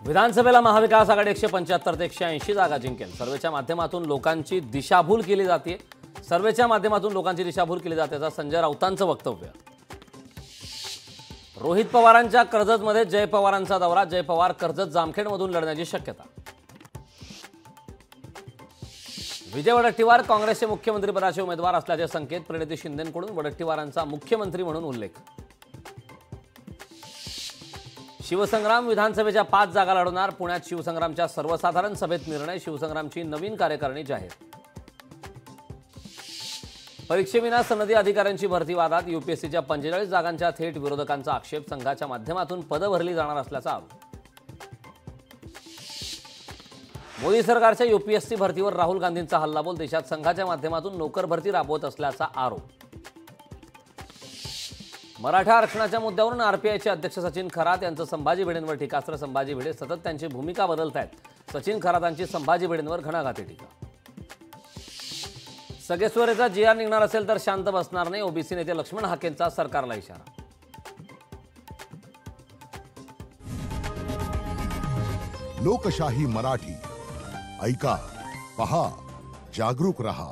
विधानसभेला महाविकास आघाडी 175 ते 180 जागा जिंकेल। सर्वेच्या माध्यमातून लोकांची दिशाभूल केली जाते। असं संजय राऊतांचं वक्तव्य। रोहित पवारांच्या कर्जतमध्ये जय पवारांचा दौरा। जय पवार कर्जत जामखेडमधून लढण्याची शक्यता। विजय वडेट्टीवार काँग्रेसचे मुख्यमंत्रीपदाचे उमेदवार असल्याचे संकेत। प्रणिती शिंदेंकडून वडेट्टीवारांचा मुख्यमंत्री म्हणून उल्लेख। शिवसंग्राम विधानसभेच्या 5 जागा लढवणार। पुण्यात शिवसंग्रामच्या सर्वसाधारण सभेत निर्णय। शिवसंग्रामची नवीन कार्यकारिणी जाहीर। परीक्षेविना सनदी अधिकाऱ्यांची भरती वादात। यूपीएससीच्या 45 जागांच्या थेट विरोधकांचा आक्षेप। संघाच्या माध्यमातून पदं भरली जाणार असल्याचा आरोप। मोदी सरकारच्या यूपीएससी भरतीवर राहुल गांधींचा हल्लाबोल। देशात संघाच्या माध्यमातून नोकर भरती राबवत असल्याचा आरोप। मराठा आरक्षणाच्या मुद्द्यावरून आरपीआयचे अध्यक्ष सचिन खरात यांचं संभाजी भिडेंवर टीकास्त्र। संभाजी भिडे सतत त्यांची भूमिका बदलतायत। सचिन खरातांची संभाजी भिडेंवर घणाघाती टीका। सगेश्वरीचा जीआर निघणार असेल तर शांत बसणार नाही। ओबीसी नेते लक्ष्मण हाकेंचा सरकारला इशारा। लोकशाही मराठी ऐका, पहा, जागरूक रहा।